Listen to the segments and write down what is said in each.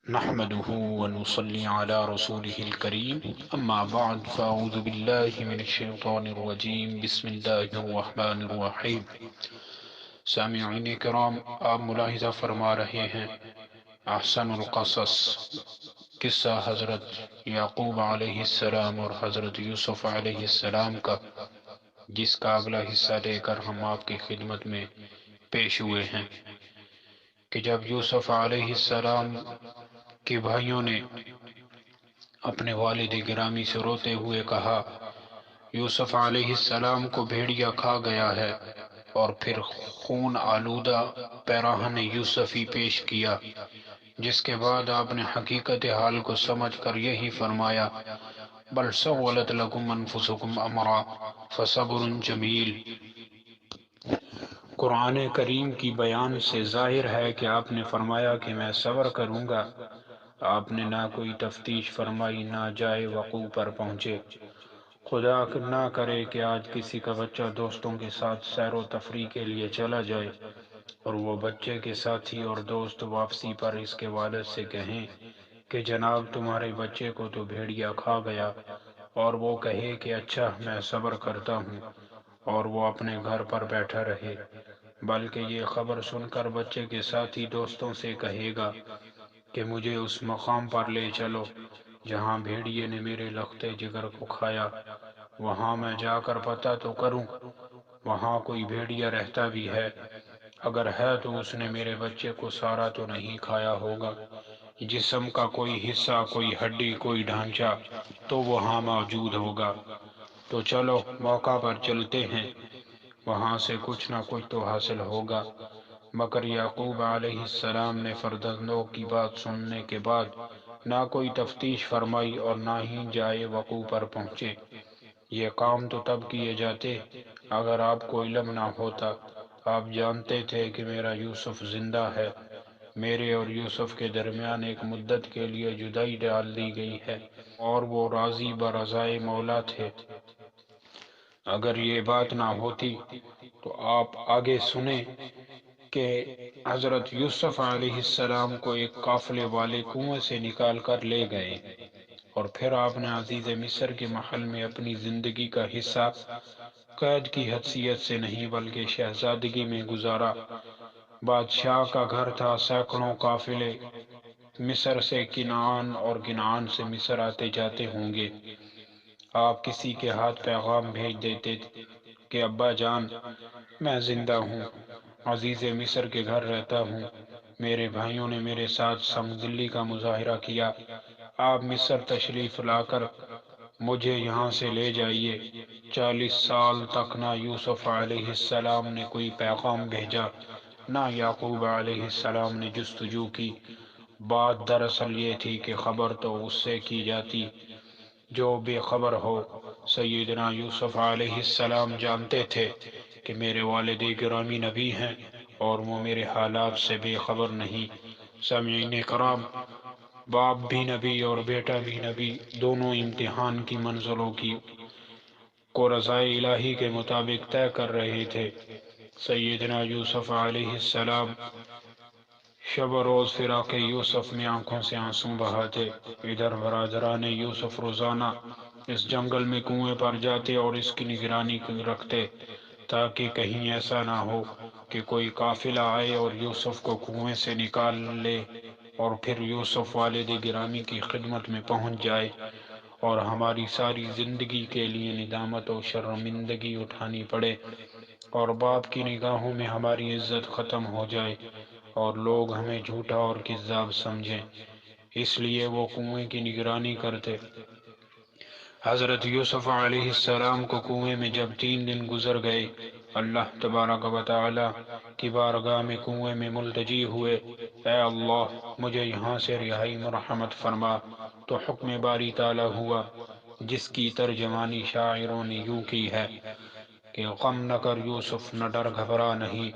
نحمده ونصلي على رسوله الكريم اما بعد فاعوذ بالله من الشیطان الرجیم بسم اللہ الرحمن الرحیم۔ سامعین کرام، آپ ملاحظہ فرما رہے ہیں احسن القصص قصہ حضرت یعقوب علیہ السلام اور حضرت یوسف علیہ السلام کا، جس کا اگلا حصہ لے کر ہم آپ کی خدمت میں پیش ہوئے ہیں کہ جب یوسف علیہ السلام کے بھائیوں نے اپنے والد گرامی سے روتے ہوئے کہا یوسف علیہ السلام کو بھیڑیا کھا گیا ہے، اور پھر خون آلودہ پیراہن یوسفی پیش کیا، جس کے بعد آپ نے حقیقت حال کو سمجھ کر یہی فرمایا بل سولت لکم انفسکم امرا فصبر جمیل۔ قرآن کریم کی بیان سے ظاہر ہے کہ آپ نے فرمایا کہ میں صبر کروں گا۔ آپ نے نہ کوئی تفتیش فرمائی، نہ جائے وقوع پر پہنچے۔ خدا نہ کرے کہ آج کسی کا بچہ دوستوں کے ساتھ سیر و تفریح کے لیے چلا جائے اور وہ بچے کے ساتھی اور دوست واپسی پر اس کے والد سے کہیں کہ جناب تمہارے بچے کو تو بھیڑیا کھا گیا، اور وہ کہے کہ اچھا میں صبر کرتا ہوں، اور وہ اپنے گھر پر بیٹھا رہے، بلکہ یہ خبر سن کر بچے کے ساتھی دوستوں سے کہے گا کہ مجھے اس مقام پر لے چلو جہاں بھیڑیے نے میرے لختے جگر کو کھایا، وہاں میں جا کر پتہ تو کروں وہاں کوئی بھیڑیا رہتا بھی ہے، اگر ہے تو اس نے میرے بچے کو سارا تو نہیں کھایا ہوگا، جسم کا کوئی حصہ، کوئی ہڈی، کوئی ڈھانچہ تو وہاں موجود ہوگا، تو چلو موقع پر چلتے ہیں، وہاں سے کچھ نہ کچھ تو حاصل ہوگا۔ مگر یعقوب علیہ السلام نے فرزندوں کی بات سننے کے بعد نہ کوئی تفتیش فرمائی اور نہ ہی جائے وقوع پر پہنچے۔ یہ کام تو تب کیے جاتے اگر آپ کو علم نہ ہوتا۔ آپ جانتے تھے کہ میرا یوسف زندہ ہے، میرے اور یوسف کے درمیان ایک مدت کے لیے جدائی ڈال دی گئی ہے، اور وہ راضی برضائے مولا تھے۔ اگر یہ بات نہ ہوتی تو آپ آگے سنیں کہ حضرت یوسف علیہ السلام کو ایک قافلے والے کنویں سے نکال کر لے گئے، اور پھر آپ نے عزیز مصر کے محل میں اپنی زندگی کا حصہ قید کی حیثیت سے نہیں بلکہ شہزادگی میں گزارا۔ بادشاہ کا گھر تھا، سینکڑوں قافلے مصر سے کنعان اور کنعان سے مصر آتے جاتے ہوں گے۔ آپ کسی کے ہاتھ پیغام بھیج دیتے کہ ابا جان میں زندہ ہوں، عزیز مصر کے گھر رہتا ہوں، میرے بھائیوں نے میرے ساتھ سنگ دلی کا مظاہرہ کیا، آپ مصر تشریف لا کر مجھے یہاں سے لے جائیے۔ 40 سال تک نہ یوسف علیہ السلام نے کوئی پیغام بھیجا، نہ یعقوب علیہ السلام نے جستجو کی۔ بات دراصل یہ تھی کہ خبر تو اس سے کی جاتی جو بے خبر ہو۔ سیدنا یوسف علیہ السلام جانتے تھے کہ میرے والد گرامی نبی ہیں اور وہ میرے حالات سے بے خبر نہیں۔ سامعین کرام، باپ بھی نبی اور بیٹا بھی نبی، دونوں امتحان کی منزلوں کو رضائے الہی کے مطابق طے کر رہے تھے۔ سیدنا یوسف علیہ السلام شب و روز فراق یوسف میں آنکھوں سے آنسوں بہاتے، ادھر برادران یوسف روزانہ اس جنگل میں کنویں پر جاتے اور اس کی نگرانی رکھتے تاکہ کہیں ایسا نہ ہو کہ کوئی قافلہ آئے اور یوسف کو کنویں سے نکال لے اور پھر یوسف والد گرامی کی خدمت میں پہنچ جائے اور ہماری ساری زندگی کے لیے ندامت و شرمندگی اٹھانی پڑے، اور باپ کی نگاہوں میں ہماری عزت ختم ہو جائے اور لوگ ہمیں جھوٹا اور کذاب سمجھیں۔ اس لیے وہ کنویں کی نگرانی کرتے۔ حضرت یوسف علیہ السلام کو کنویں میں جب 3 دن گزر گئے، اللہ تبارک و تعالی کی بارگاہ میں کنویں میں ملتجی ہوئے، اے اللہ مجھے یہاں سے رہائی مرحمت فرما، تو حکم باری تعالی ہوا جس کی ترجمانی شاعروں نے یوں کی ہے کہ غم نہ کر یوسف، نہ ڈر گھبرا نہیں،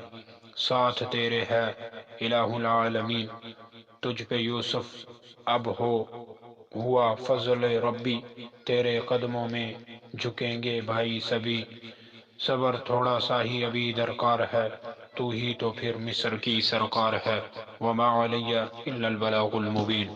ساتھ تیرے ہے الہ العالمین، تجھ پہ یوسف اب ہوا فضل ربی، تیرے قدموں میں جھکیں گے بھائی سبھی، صبر تھوڑا سا ہی ابھی درکار ہے، تو ہی تو پھر مصر کی سرکار ہے، وما علیہ الا البلاغ المبین۔